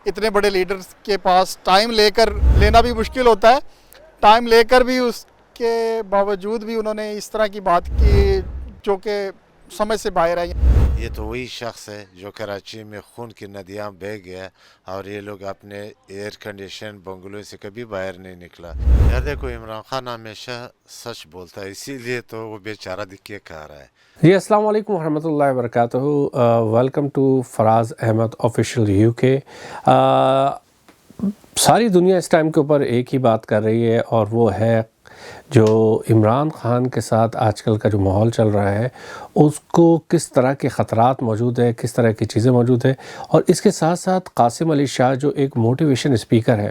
اتنے بڑے لیڈرز کے پاس ٹائم لے کر لینا بھی مشکل ہوتا ہے، ٹائم لے کر بھی اس کے باوجود بھی انہوں نے اس طرح کی بات کی جو کہ سمجھ سے باہر ہے۔ یہ تو وہی شخص ہے جو کراچی میں خون کی ندیاں بہہ گیا اور یہ لوگ اپنے ایئر کنڈیشن بنگلوں سے کبھی باہر نہیں نکلا۔ یار دیکھو، عمران خان ہمیشہ سچ بولتا ہے، اسی لیے تو وہ بیچارہ دکھے کھا رہا ہے۔ جی السلام علیکم ورحمۃ اللہ وبرکاتہ۔ Welcome to Faraz Ahmed official U K. ساری دنیا اس ٹائم کے اوپر ایک ہی بات کر رہی ہے، اور وہ ہے جو عمران خان کے ساتھ آج کل کا جو ماحول چل رہا ہے اس کو کس طرح کے خطرات موجود ہے، کس طرح کی چیزیں موجود ہیں، اور اس کے ساتھ ساتھ قاسم علی شاہ جو ایک موٹیویشن اسپیکر ہے۔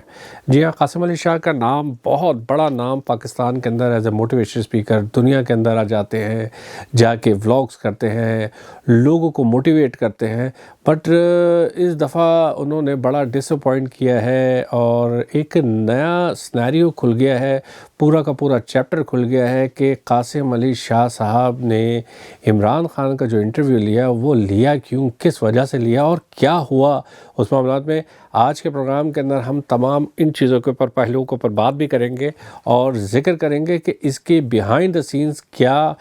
جی ہاں، قاسم علی شاہ کا نام بہت بڑا نام پاکستان کے اندر ایز اے موٹیویشن اسپیکر دنیا کے اندر آ جاتے ہیں، جا کے ولاگز کرتے ہیں، لوگوں کو موٹیویٹ کرتے ہیں، بٹ اس دفعہ انہوں نے بڑا ڈس اپوائنٹ کیا ہے اور ایک نیا سنیریو کھل گیا ہے، پورا کا پورا چیپٹر کھل گیا ہے کہ قاسم علی شاہ صاحب نے عمران خان کا جو انٹرویو لیا وہ لیا کیوں، کس وجہ سے لیا، اور کیا ہوا اس معاملات میں۔ آج کے پروگرام کے اندر ہم تمام ان چیزوں کے اوپر، پہلوؤں کے اوپر بات بھی کریں گے اور ذکر کریں گے کہ اس کے بیہائنڈ دا سینز کیا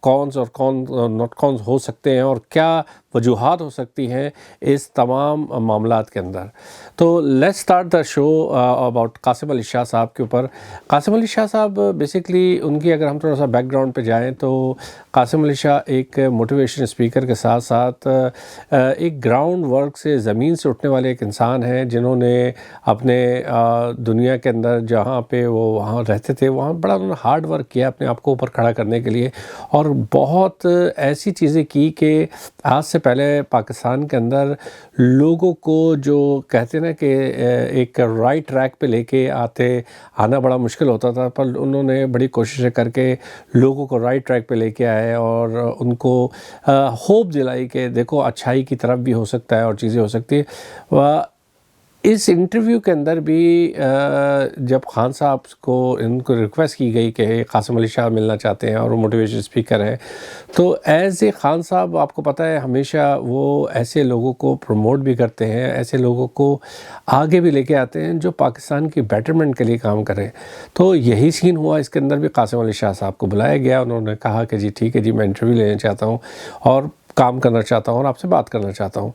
کونز اور ناٹ کونز ہو سکتے ہیں، اور کیا وجوہات ہو سکتی ہیں اس تمام معاملات کے اندر۔ تو let's start the show about Qasim Ali Shah صاحب کے اوپر۔ قاسم علی شاہ صاحب بیسکلی ان کی اگر ہم تھوڑا سا بیک گراؤنڈ پہ جائیں تو قاسم علی شاہ ایک موٹیویشن اسپیکر کے ساتھ ساتھ ایک گراؤنڈ ورک سے، زمین سے اٹھنے والے ایک انسان ہیں، جنہوں نے اپنے دنیا کے اندر جہاں پہ وہ وہاں رہتے تھے وہاں بڑا انہوں نے ہارڈ ورک کیا اپنے آپ کو اوپر کھڑا کرنے کے لیے، اور بہت ایسی چیزیں کی کہ آج سے پہلے پاکستان کے اندر لوگوں کو جو کہتے ہیں نا کہ ایک رائٹ ٹریک پہ لے کے آنا بڑا مشکل ہوتا تھا، پر انہوں نے بڑی کوششیں کر کے لوگوں کو رائٹ ٹریک پہ لے کے آئے اور ان کو ہوپ دلائی کہ دیکھو اچھائی کی طرف بھی ہو سکتا ہے اور چیزیں ہو سکتی ہے۔ اس انٹرویو کے اندر بھی جب خان صاحب کو ان کو ریکویسٹ کی گئی کہ قاسم علی شاہ ملنا چاہتے ہیں اور وہ موٹیویشن اسپیکر ہیں، تو ایز اے خان صاحب آپ کو پتہ ہے ہمیشہ وہ ایسے لوگوں کو پروموٹ بھی کرتے ہیں، ایسے لوگوں کو آگے بھی لے کے آتے ہیں جو پاکستان کی بیٹرمنٹ کے لیے کام کریں۔ تو یہی سین ہوا اس کے اندر بھی، قاسم علی شاہ صاحب کو بلایا گیا، انہوں نے کہا کہ جی ٹھیک ہے جی، میں انٹرویو لینا چاہتا ہوں اور کام کرنا چاہتا ہوں اور آپ سے بات کرنا چاہتا ہوں۔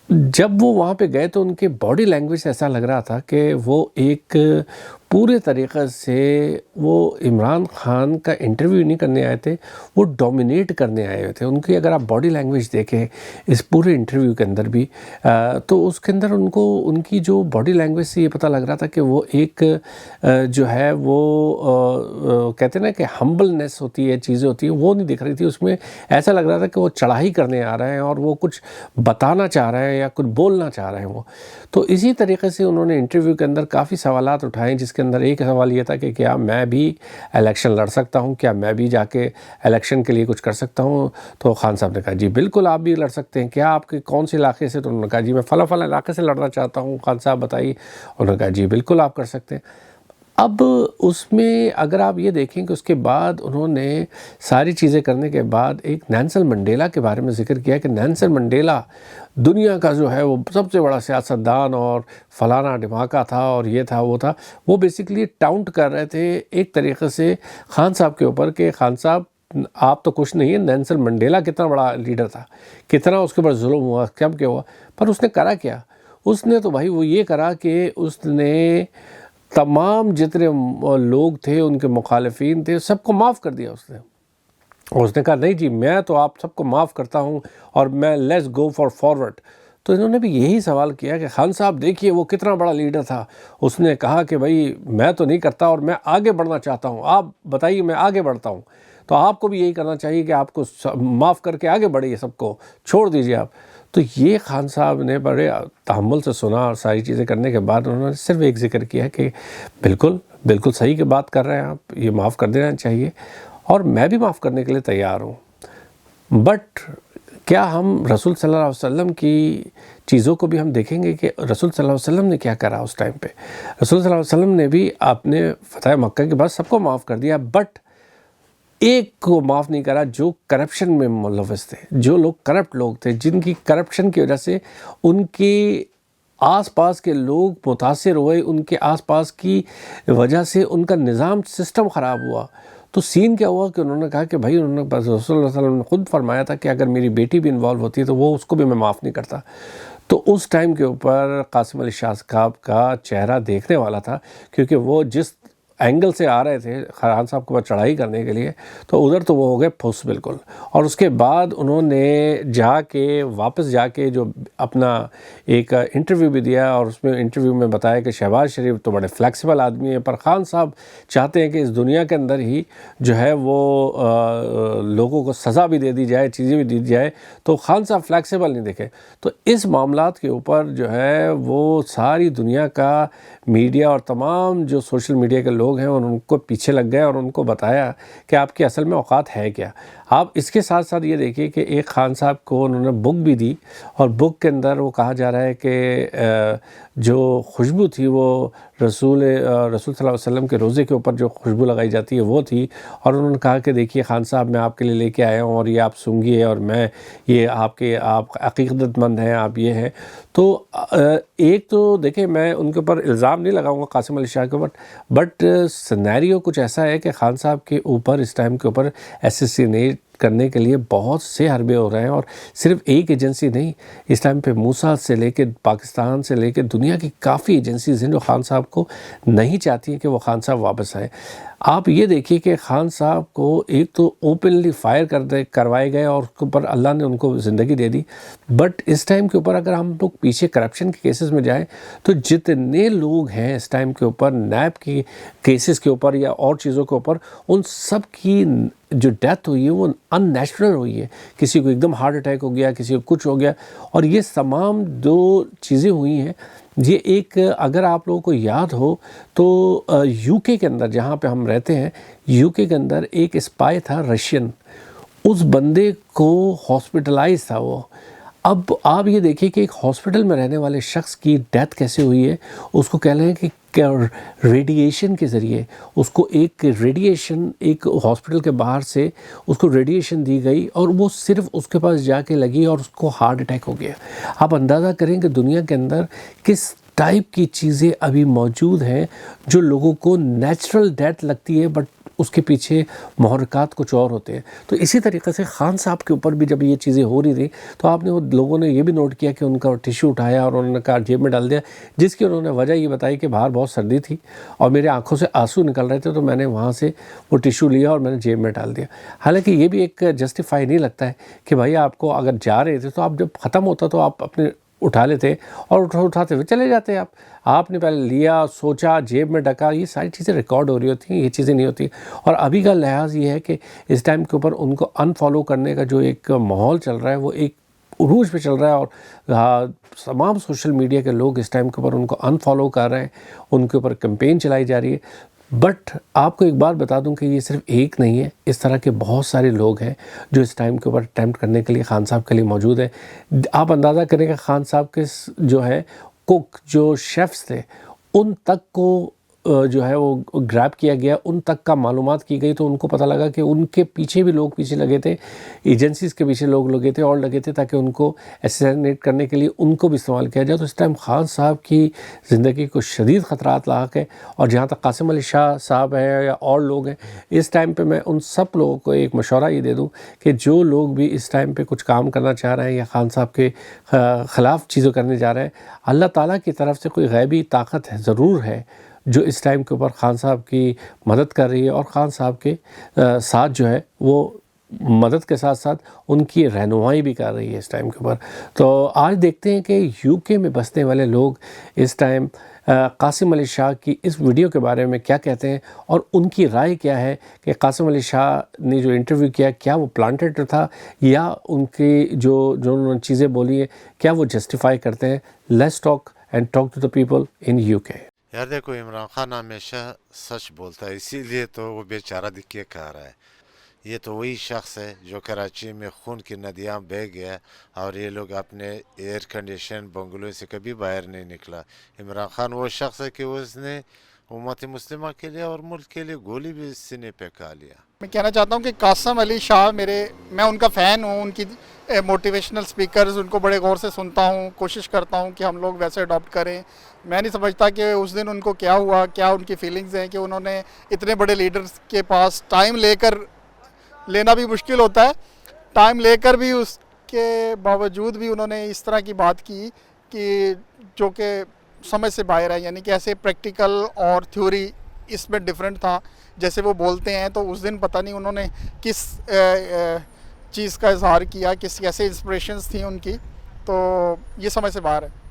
جب وہ وہاں پہ گئے تو ان کے باڈی لینگویج سے ایسا لگ رہا تھا کہ وہ ایک پورے طریقے سے وہ عمران خان کا انٹرویو نہیں کرنے آئے تھے، وہ ڈومینیٹ کرنے آئے ہوئے تھے۔ ان کی اگر آپ باڈی لینگویج دیکھیں اس پورے انٹرویو کے اندر بھی تو اس کے اندر ان کی جو باڈی لینگویج سے یہ پتہ لگ رہا تھا کہ وہ ایک جو ہے وہ کہتے ہیں نا کہ ہمبلنس ہوتی ہے، چیزیں ہوتی ہیں، وہ نہیں دکھ رہی تھی اس میں۔ ایسا لگ رہا تھا کہ وہ چڑھائی کرنے آ رہے ہیں اور وہ کچھ بتانا چاہ رہے ہیں یا کچھ بولنا چاہ رہے ہیں وہ۔ تو اسی طریقے سے انہوں نے انٹرویو کے اندر کافی سوالات اٹھائے، جس کے اندر ایک سوال یہ تھا کہ کیا میں بھی الیکشن لڑ سکتا ہوں، کیا میں بھی جا کے الیکشن کے لیے کچھ کر سکتا ہوں؟ تو خان صاحب نے کہا جی بالکل آپ بھی لڑ سکتے ہیں، کیا آپ کے کون سے علاقے سے؟ تو انہوں نے کہا جی میں فلاں فلاں علاقے سے لڑنا چاہتا ہوں، خان صاحب بتائیے۔ انہوں نے کہا جی بالکل آپ کر سکتے ہیں۔ اب اس میں اگر آپ یہ دیکھیں کہ اس کے بعد انہوں نے ساری چیزیں کرنے کے بعد ایک نیلسن منڈیلا کے بارے میں ذکر کیا کہ نیلسن منڈیلا دنیا کا جو ہے وہ سب سے بڑا سیاستدان اور فلانا دھماکہ تھا اور یہ تھا وہ تھا۔ وہ بیسیکلی ٹاؤنٹ کر رہے تھے ایک طریقے سے خان صاحب کے اوپر کہ خان صاحب آپ تو کچھ نہیں ہے، نیلسن منڈیلا کتنا بڑا لیڈر تھا، کتنا اس کے اوپر ظلم ہوا، کب کیا ہوا۔ پر اس نے کرا کیا؟ اس نے تو بھائی وہ یہ کرا کہ اس نے تمام جتنے لوگ تھے ان کے مخالفین تھے سب کو معاف کر دیا اس نے۔ اور اس نے کہا نہیں جی میں تو آپ سب کو معاف کرتا ہوں اور میں لیٹس گو فار فارورڈ۔ تو انہوں نے بھی یہی سوال کیا کہ خان صاحب دیکھیے وہ کتنا بڑا لیڈر تھا، اس نے کہا کہ بھائی میں تو نہیں کرتا اور میں آگے بڑھنا چاہتا ہوں، آپ بتائیے میں آگے بڑھتا ہوں۔ تو آپ کو بھی یہی کرنا چاہیے کہ آپ کو معاف کر کے آگے بڑھیے، سب کو چھوڑ دیجیے آپ۔ تو یہ خان صاحب نے بڑے تحمل سے سنا اور ساری چیزیں کرنے کے بعد انہوں نے صرف ایک ذکر کیا کہ بالکل بالکل صحیح کی بات کر رہے ہیں آپ، یہ معاف کر دینا چاہیے اور میں بھی معاف کرنے کے لیے تیار ہوں۔ بٹ کیا ہم رسول صلی اللہ علیہ وسلم کی چیزوں کو بھی ہم دیکھیں گے کہ رسول صلی اللہ علیہ وسلم نے کیا کرا اس ٹائم پہ؟ رسول صلی اللہ علیہ وسلم نے بھی اپنے فتح مکہ کے بعد سب کو معاف کر دیا، بٹ ایک کو معاف نہیں کرا جو کرپشن میں ملوث تھے، جو لوگ کرپٹ لوگ تھے، جن کی کرپشن کی وجہ سے ان کی آس پاس کے لوگ متاثر ہوئے، ان کے آس پاس کی وجہ سے ان کا نظام سسٹم خراب ہوا. تو سین کیا ہوا کہ انہوں نے کہا کہ بھائی، انہوں نے رسول اللہ صلی اللہ علیہ وسلم نے خود فرمایا تھا کہ اگر میری بیٹی بھی انوالو ہوتی ہے تو وہ اس کو بھی میں معاف نہیں کرتا. تو اس ٹائم کے اوپر قاسم علی شاہ صاحب کا چہرہ دیکھنے والا تھا، کیونکہ وہ جس اینگل سے آ رہے تھے خان صاحب کے اوپر چڑھائی کرنے کے لیے، تو ادھر تو وہ ہو گئے پھس بالکل. اور اس کے بعد انہوں نے واپس جا کے جو اپنا ایک انٹرویو بھی دیا، اور اس میں انٹرویو میں بتایا کہ شہباز شریف تو بڑے فلیکسیبل آدمی ہیں، پر خان صاحب چاہتے ہیں کہ اس دنیا کے اندر ہی جو ہے وہ لوگوں کو سزا بھی دے دی جائے، چیزیں بھی دی جائے، تو خان صاحب فلیکسیبل نہیں دیکھے. تو اس معاملات کے اوپر جو ہے وہ ساری دنیا کا میڈیا اور تمام جو سوشل میڈیا کے لوگ ہیں ان کو پیچھے لگ گئے اور ان کو بتایا کہ آپ کی اصل میں اوقات ہے کیا. آپ اس کے ساتھ ساتھ یہ دیکھیے کہ ایک خان صاحب کو انہوں نے بک بھی دی، اور بک کے اندر وہ کہا جا رہا ہے کہ جو خوشبو تھی وہ رسول صلی اللہ علیہ وسلم کے روزے کے اوپر جو خوشبو لگائی جاتی ہے وہ تھی. اور انہوں نے کہا کہ دیکھیے خان صاحب، میں آپ کے لیے لے کے آیا ہوں اور یہ آپ سونگھیے، اور میں یہ آپ عقیدت مند ہیں، آپ یہ ہیں. تو ایک تو دیکھیں، میں ان کے اوپر الزام نہیں لگاؤں گا قاسم علی شاہ کے اوپر، بٹ سینیریو کچھ ایسا ہے کہ خان صاحب کے اوپر اس ٹائم کے اوپر اسیسینیٹ کرنے کے لیے بہت سے حربے ہو رہے ہیں. اور صرف ایک ایجنسی نہیں، اس ٹائم پہ موساد سے لے کے پاکستان سے لے کے دنیا کی کافی ایجنسیز ہیں جو خان صاحب کو نہیں چاہتی ہیں کہ وہ خان صاحب واپس آئیں. آپ یہ دیکھیے کہ خان صاحب کو ایک تو اوپنلی فائر کروائے گئے اور اس کے اوپر اللہ نے ان کو زندگی دے دی. بٹ اس ٹائم کے اوپر اگر ہم لوگ پیچھے کرپشن کے کیسز میں جائیں تو جتنے لوگ ہیں اس ٹائم کے اوپر نیب کی کیسز کے اوپر یا اور چیزوں کے اوپر، ان سب کی جو ڈیتھ ہوئی ہے وہ ان نیچرل ہوئی ہے. کسی کو ایک دم ہارٹ اٹیک ہو گیا، کسی کو کچھ ہو گیا، اور یہ تمام جو چیزیں ہوئی ہیں یہ ایک، اگر آپ لوگوں کو یاد ہو تو یو کے اندر جہاں پہ ہم رہتے ہیں، یو کے اندر ایک اسپائی تھا رشین، اس بندے کو ہاسپٹلائز تھا وہ. اب آپ یہ دیکھیے کہ ایک ہاسپٹل میں رہنے والے شخص کی ڈیتھ کیسے ہوئی ہے. اس کو کہہ رہے ہیں کہ ریڈیشن کے ذریعے اس کو ایک ہاسپٹل کے باہر سے اس کو ریڈیشن دی گئی، اور وہ صرف اس کے پاس جا کے لگی اور اس کو ہارٹ اٹیک ہو گیا. آپ اندازہ کریں کہ دنیا کے اندر کس ٹائپ کی چیزیں ابھی موجود ہیں جو لوگوں کو نیچرل ڈیتھ لگتی ہے، بٹ اس کے پیچھے محرکات کچھ اور ہوتے ہیں. تو اسی طریقے سے خان صاحب کے اوپر بھی جب یہ چیزیں ہو رہی تھیں تو آپ نے وہ لوگوں نے یہ بھی نوٹ کیا کہ ان کا ٹیشو اٹھایا اور انہوں نے کہا جیب میں ڈال دیا، جس کی انہوں نے وجہ یہ بتائی کہ باہر بہت سردی تھی اور میرے آنکھوں سے آنسو نکل رہے تھے، تو میں نے وہاں سے وہ ٹیشو لیا اور میں نے جیب میں ڈال دیا. حالانکہ یہ بھی ایک جسٹیفائی نہیں لگتا ہے کہ بھائی آپ کو اگر جا رہے تھے تو آپ جب ختم ہوتا تو آپ اپنے اٹھا لیتے اور اٹھاتے ہوئے چلے جاتے. آپ نے پہلے لیا، سوچا، جیب میں ڈکا، یہ ساری چیزیں ریکارڈ ہو رہی ہوتی ہیں، یہ چیزیں نہیں ہوتی. اور ابھی کا لحاظ یہ ہے کہ اس ٹائم کے اوپر ان کو انفالو کرنے کا جو ایک ماحول چل رہا ہے وہ ایک عروج پہ چل رہا ہے، اور تمام سوشل میڈیا کے لوگ اس ٹائم کے اوپر ان کو انفالو کر رہے ہیں، ان کے اوپر کمپین چلائی جا رہی ہے. بٹ آپ کو ایک بات بتا دوں کہ یہ صرف ایک نہیں ہے، اس طرح کے بہت سارے لوگ ہیں جو اس ٹائم کے اوپر اٹیمپٹ کرنے کے لیے خان صاحب کے لیے موجود ہیں. آپ اندازہ کریں کہ خان صاحب کے جو ہے کوک، جو شیفز تھے، ان تک کو جو ہے وہ گریب کیا گیا، ان تک کا معلومات کی گئی، تو ان کو پتہ لگا کہ ان کے پیچھے بھی لوگ پیچھے لگے تھے، ایجنسیز کے پیچھے لوگ لگے تھے اور لگے تھے تاکہ ان کو اسیسینیٹ کرنے کے لیے ان کو بھی استعمال کیا جائے. تو اس ٹائم خان صاحب کی زندگی کو شدید خطرات لاحق ہے. اور جہاں تک قاسم علی شاہ صاحب ہیں یا اور لوگ ہیں، اس ٹائم پہ میں ان سب لوگوں کو ایک مشورہ یہ دے دوں کہ جو لوگ بھی اس ٹائم پہ کچھ کام کرنا چاہ رہے ہیں یا خان صاحب کے خلاف چیزیں کرنے جا رہے ہیں، اللہ تعالیٰ کی طرف سے کوئی غیبی طاقت ہے، ضرور ہے، جو اس ٹائم کے اوپر خان صاحب کی مدد کر رہی ہے، اور خان صاحب کے ساتھ جو ہے وہ مدد کے ساتھ ساتھ ان کی رہنمائی بھی کر رہی ہے اس ٹائم کے اوپر. تو آج دیکھتے ہیں کہ یو کے میں بسنے والے لوگ اس ٹائم قاسم علی شاہ کی اس ویڈیو کے بارے میں کیا کہتے ہیں اور ان کی رائے کیا ہے کہ قاسم علی شاہ نے جو انٹرویو کیا کیا وہ پلانٹڈ تھا یا ان کی جو انہوں نے چیزیں بولی ہیں کیا وہ جسٹیفائی کرتے ہیں. Let's talk and talk to the people in U K. یار دیکھو، عمران خان ہمیشہ سچ بولتا ہے، اسی لیے تو وہ بیچارہ دکھے کہہ رہا ہے. یہ تو وہی شخص ہے جو کراچی میں خون کی ندیاں بہہ گیا اور یہ لوگ اپنے ایئر کنڈیشن بنگلوں سے کبھی باہر نہیں نکلا. عمران خان وہ شخص ہے کہ اس نے امت مسلمہ کے لیے اور ملک کے لیے گولی بھی سینے پہ کھا لیا. میں کہنا چاہتا ہوں کہ قاسم علی شاہ میں ان کا فین ہوں، ان کی موٹیویشنل سپیکرز ان کو بڑے غور سے سنتا ہوں، کوشش کرتا ہوں کہ ہم لوگ ویسے اڈاپٹ کریں. میں نہیں سمجھتا کہ اس دن ان کو کیا ہوا، کیا ان کی فیلنگز ہیں کہ انہوں نے اتنے بڑے لیڈرز کے پاس ٹائم لینا بھی مشکل ہوتا ہے، ٹائم لے کر بھی اس کے باوجود بھی انہوں نے اس طرح کی بات کی کہ جو کہ سمجھ سے باہر ہے، یعنی کہ ایسے پریکٹیکل اور تھیوری اس میں ڈیفرنٹ تھا جیسے وہ بولتے ہیں. تو اس دن پتہ نہیں انہوں نے کس چیز کا اظہار کیا، کیسے انسپریشنز تھیں ان کی، تو یہ سمجھ سے باہر ہے.